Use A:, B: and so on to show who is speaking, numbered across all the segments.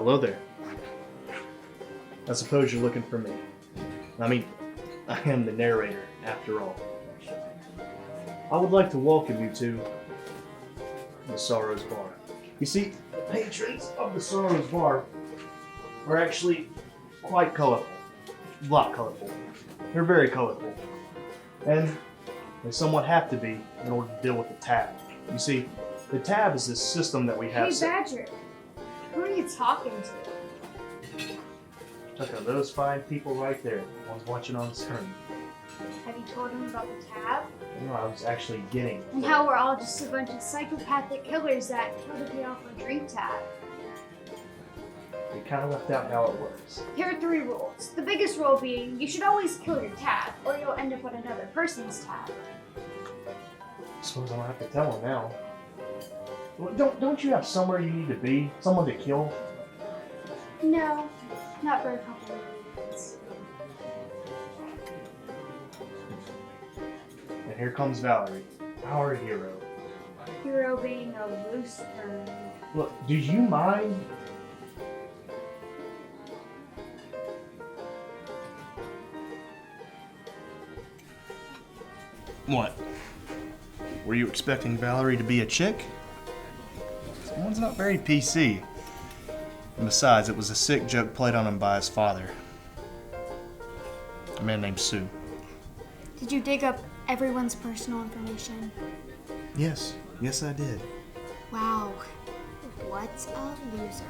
A: Hello there. I suppose you're looking for me. I mean, I am the narrator, after all. I would like to welcome you to the Sorrows Bar. You see, the patrons of the Sorrows Bar are actually quite colorful. A lot colorful. They're very colorful. And they somewhat have to be in order to deal with the tab. You see, the tab is this system that we have.
B: Hey, Badger. Who are you talking to?
A: Look at those fine people right there, the ones watching on the screen.
B: Have you told him about the tab?
A: You know, I was actually getting.
B: And how we're all just a bunch of psychopathic killers that kill to pay off our drink tab?
A: They kind of left out how it works.
B: Here are 3 rules. The biggest rule being, you should always kill your tab, or you'll end up on another person's tab.
A: I suppose I don't have to tell them now. Well, don't you have somewhere you need to be? Someone to kill?
B: No, not for a couple of reasons.
A: And here comes Valerie, our hero.
B: Hero being a loose term.
A: Look, do you mind? What? Were you expecting Valerie to be a chick? Someone's not very PC. And besides, it was a sick joke played on him by his father. A man named Sue.
B: Did you dig up everyone's personal information?
A: Yes I did.
B: Wow, what a loser.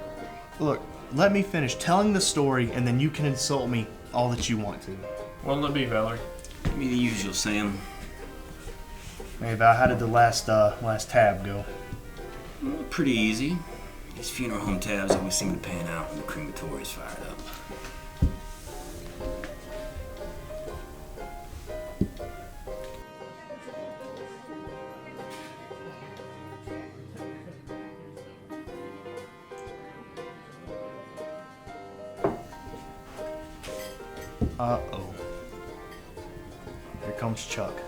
A: Look, let me finish telling the story and then you can insult me all that you want to.
C: What'll it be, Valerie?
D: Give me the usual, Sam.
A: Hey Val, how did the last tab go?
D: Well, pretty easy. These funeral home tabs always seem to pan out when the crematory's fired up.
A: Uh-oh. Here comes Chuck.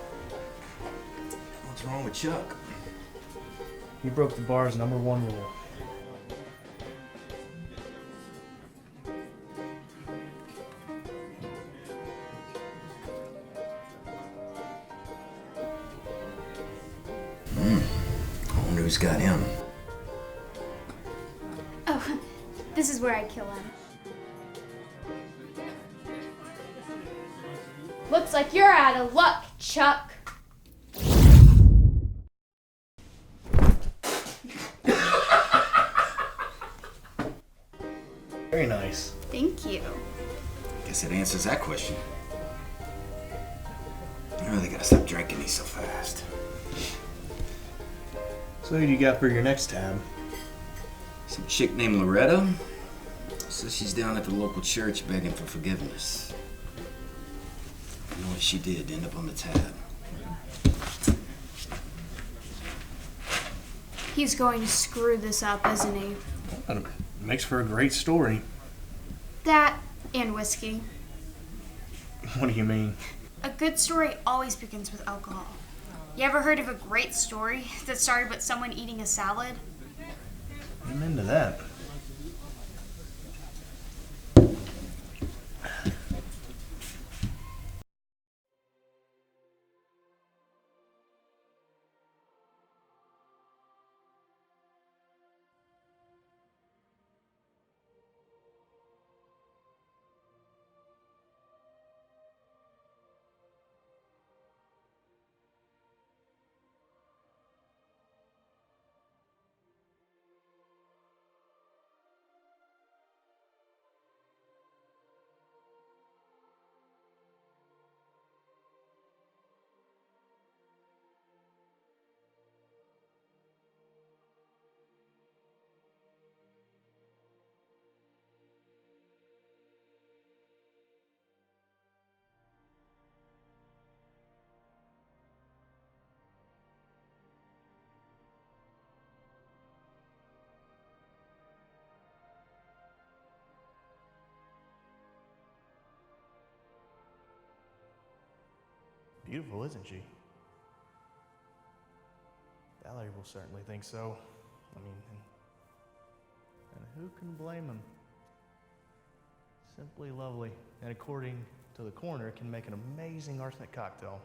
D: What's wrong with Chuck?
A: He broke the bar's #1 rule.
D: I wonder who's got him.
B: Oh, this is where I kill him. Looks like you're out of luck, Chuck.
A: Very nice.
B: Thank you.
D: Guess that answers that question. I really gotta stop drinking these so fast.
A: So who do you got for your next tab?
D: Some chick named Loretta says she's down at the local church begging for forgiveness. I know what she did to end up on the tab.
B: He's going to screw this up, isn't he?
A: It makes for a great story.
B: That and whiskey.
A: What do you mean?
B: A good story always begins with alcohol. You ever heard of a great story that started with someone eating a salad?
A: I'm into that. Beautiful, isn't she? Valerie will certainly think so. I mean, and who can blame him? Simply lovely, and according to the coroner, can make an amazing arsenic cocktail.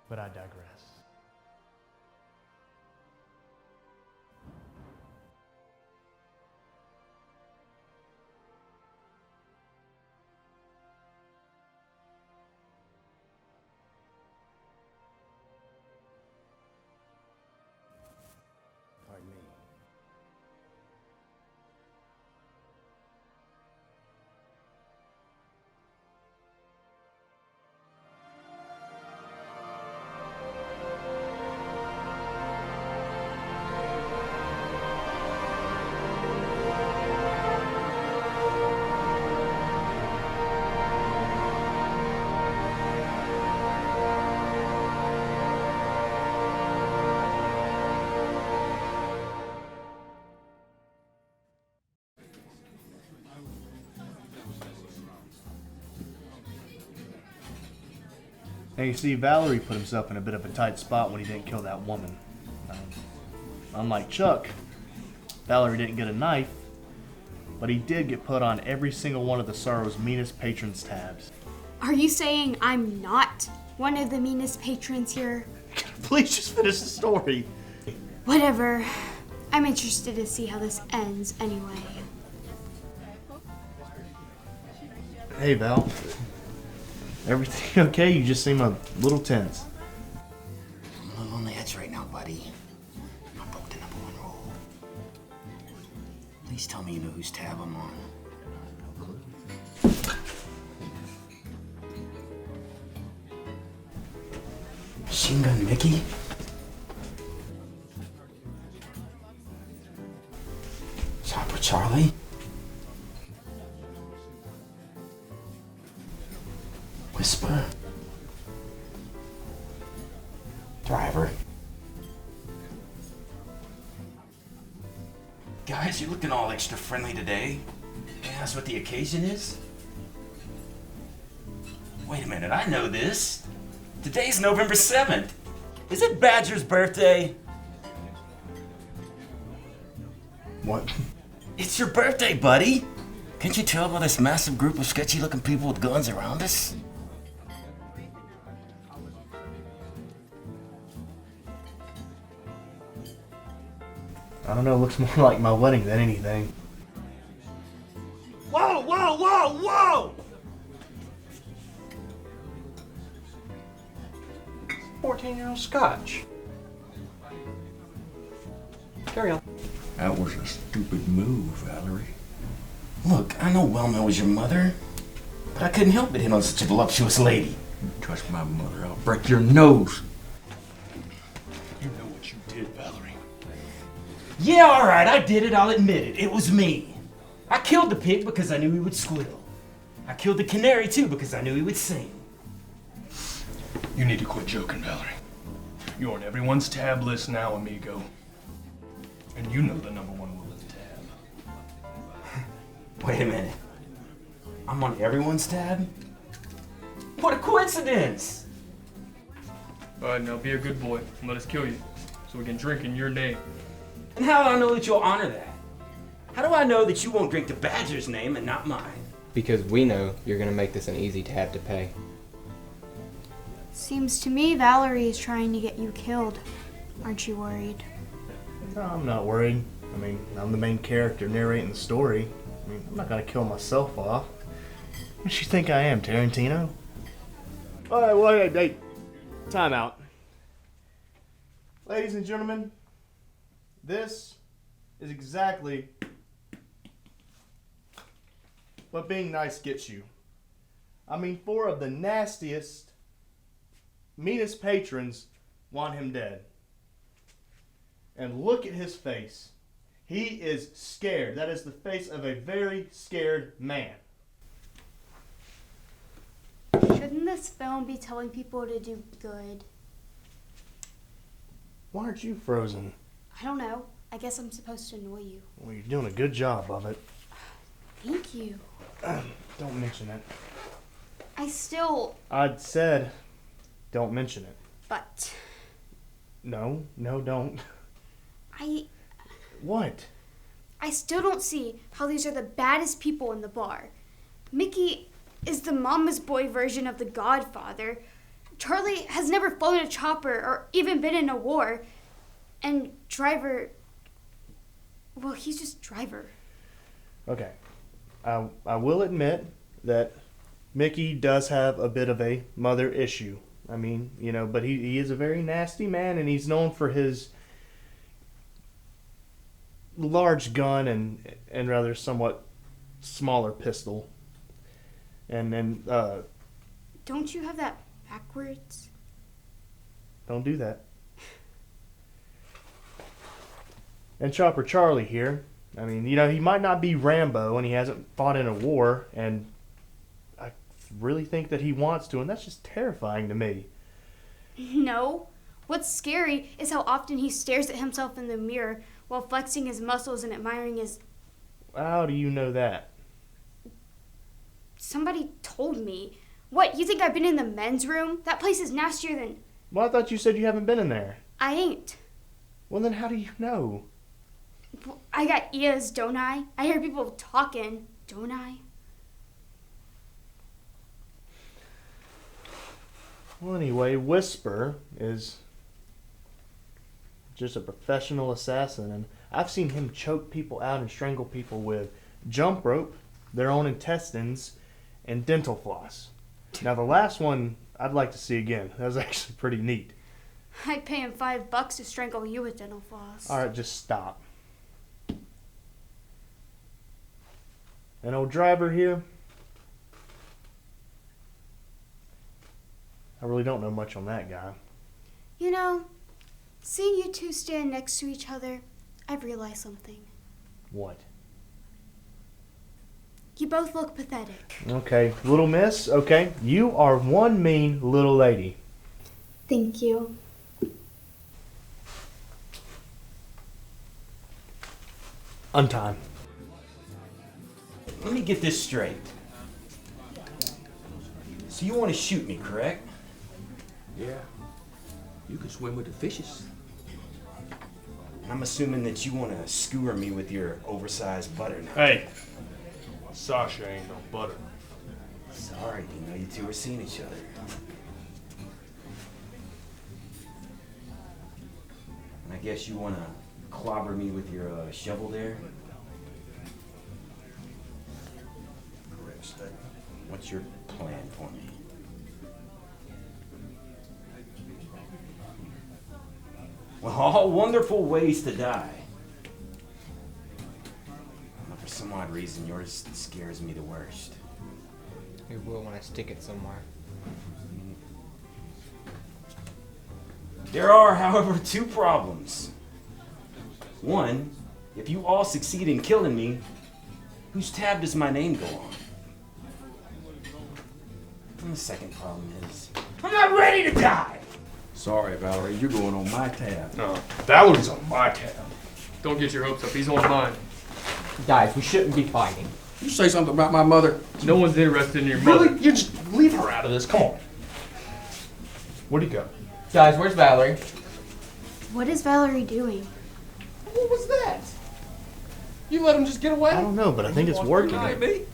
A: But I digress. Pardon me. Now you see, Valerie put himself in a bit of a tight spot when he didn't kill that woman. Unlike Chuck, Valerie didn't get a knife, but he did get put on every single one of the Sorrow's meanest patrons' tabs.
B: Are you saying I'm not one of the meanest patrons here?
A: Please just finish the story.
B: Whatever. I'm interested to see how this ends anyway.
A: Hey, Val. Everything okay? You just seem a little tense.
D: I'm a little on the edge right now, buddy. I broke the #1 rule. Please tell me you know whose tab I'm on. Machine Gun Mickey? Chopper Charlie? Whisper? Driver? Guys, you're looking all extra friendly today. May I ask what the occasion is? Wait a minute, I know this. Today's November 7th. Is it Badger's birthday?
A: What?
D: It's your birthday, buddy. Can't you tell by this massive group of sketchy-looking people with guns around us?
A: I don't know, it looks more like my wedding than anything. Whoa, whoa, whoa, whoa! 14-year-old scotch. Carry on.
D: That was a stupid move, Valerie. Look, I know Wilma was your mother, but I couldn't help but hit on such a voluptuous lady.
C: You touch my mother, I'll break your nose.
A: You know what you did, Valerie.
D: Yeah, all right, I did it. I'll admit it. It was me. I killed the pig because I knew he would squeal. I killed the canary, too, because I knew he would sing.
C: You need to quit joking, Valerie. You're on everyone's tab list now, amigo. And you know the #1 rule of the tab.
D: Wait a minute. I'm on everyone's tab? What a coincidence!
C: Alright, now be a good boy and let us kill you, so we can drink in your name.
D: And how do I know that you'll honor that? How do I know that you won't drink the Badger's name and not mine?
E: Because we know you're gonna make this an easy tab to pay.
B: Seems to me Valerie is trying to get you killed. Aren't you worried?
A: No, I'm not worried. I mean, I'm the main character narrating the story. I mean, I'm not gonna kill myself off. What does she think I am, Tarantino? Alright, well, hey, time out. Ladies and gentlemen, this is exactly what being nice gets you. I mean, 4 of the nastiest, meanest patrons want him dead. And look at his face. He is scared. That is the face of a very scared man.
B: Shouldn't this film be telling people to do good?
A: Why aren't you frozen?
B: I don't know. I guess I'm supposed to annoy you.
A: Well, you're doing a good job of it.
B: Thank you.
A: Don't mention it.
B: I
A: said, don't mention it.
B: But
A: No, don't. What?
B: I still don't see how these are the baddest people in the bar. Mickey is the mama's boy version of the Godfather. Charlie has never flown a chopper or even been in a war. And Driver, well, he's just Driver.
A: Okay. I will admit that Mickey does have a bit of a mother issue. I mean, but he is a very nasty man, and he's known for his large gun and rather somewhat smaller pistol. And then,
B: Don't you have that backwards?
A: don't do that. And Chopper Charlie here. I mean, he might not be Rambo and he hasn't fought in a war, and I really think that he wants to, and that's just terrifying to me.
B: No. What's scary is how often he stares at himself in the mirror while flexing his muscles and admiring his...
A: How do you know that?
B: Somebody told me. What, you think I've been in the men's room? That place is nastier than...
A: Well, I thought you said you haven't been in there.
B: I ain't.
A: Well, then how do you know?
B: I got ears, don't I? I hear people talking, don't I?
A: Well, anyway, Whisper is just a professional assassin, and I've seen him choke people out and strangle people with jump rope, their own intestines, and dental floss. Now, the last one I'd like to see again. That was actually pretty neat.
B: I'd pay him $5 to strangle you with dental floss.
A: All right, just stop. An old Driver here. I really don't know much on that guy.
B: Seeing you two stand next to each other, I've realized something.
A: What?
B: You both look pathetic.
A: Okay, little miss, okay. You are one mean little lady.
B: Thank you.
A: Untime.
D: Let me get this straight. So you want to shoot me, correct?
F: Yeah. You can swim with the fishes.
D: And I'm assuming that you want to skewer me with your oversized butter knife.
C: Hey, Sasha ain't no butter.
D: Sorry, didn't know you two were seeing each other. And I guess you want to clobber me with your shovel there? Correct statement. What's your plan for me? Well, all wonderful ways to die. But for some odd reason, yours scares me the worst.
E: We will want to stick it somewhere.
D: There are, however, two problems. One, if you all succeed in killing me, whose tab does my name go on? And the second problem is, I'm not ready to die!
F: Sorry, Valerie, you're going on my tab.
C: No, Valerie's on my tab. Don't get your hopes up. He's on mine.
E: Guys, we shouldn't be fighting.
F: You say something about my mother.
C: No one's interested in your mother.
F: Really? You just leave her out of this. Come on.
C: Where'd he go?
E: Guys, where's Valerie?
B: What is Valerie doing?
F: What was that? You let him just get away?
A: I don't know, but I think it's working.
F: Might be.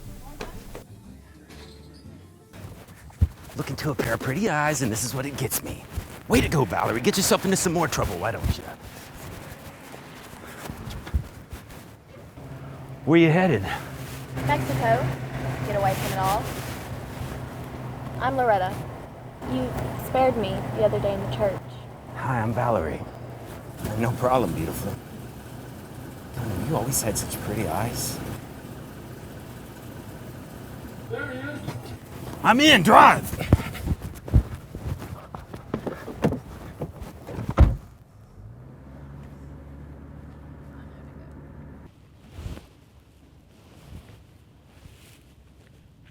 G: Look into a pair of pretty eyes, and this is what it gets me. Way to go, Valerie. Get yourself into some more trouble, why don't you? Where you headed?
H: Mexico. Get away from it all. I'm Loretta. You spared me the other day in the church.
G: Hi, I'm Valerie. No problem, beautiful. Oh, you always had such pretty eyes. There he is. I'm in, drive!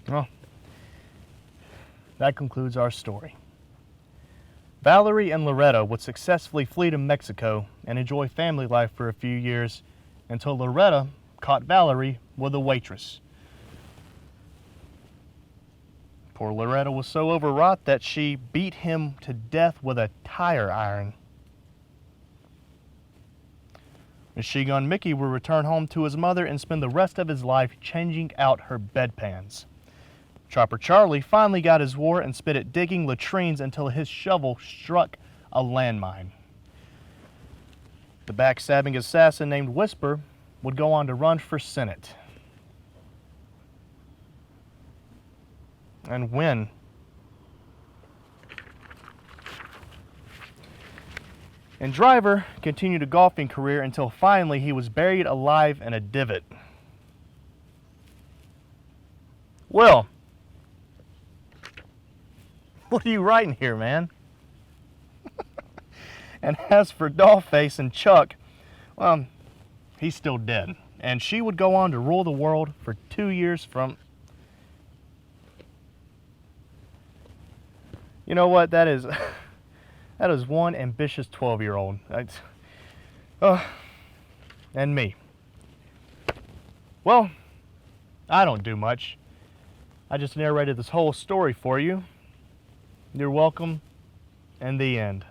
A: Well, that concludes our story. Valerie and Loretta would successfully flee to Mexico and enjoy family life for a few years until Loretta caught Valerie with a waitress. Poor Loretta was so overwrought that she beat him to death with a tire iron. Machine Gun Mickey would return home to his mother and spend the rest of his life changing out her bedpans. Chopper Charlie finally got his war and spent it digging latrines until his shovel struck a landmine. The backstabbing assassin named Whisper would go on to run for Senate. And win. And Driver continued a golfing career until finally he was buried alive in a divot. Will, what are you writing here, man? And as for Dollface and Chuck, well, he's still dead. And she would go on to rule the world for 2 years from... You know what? That is one ambitious 12-year-old. And me. Well, I don't do much. I just narrated this whole story for you. You're welcome, and the end.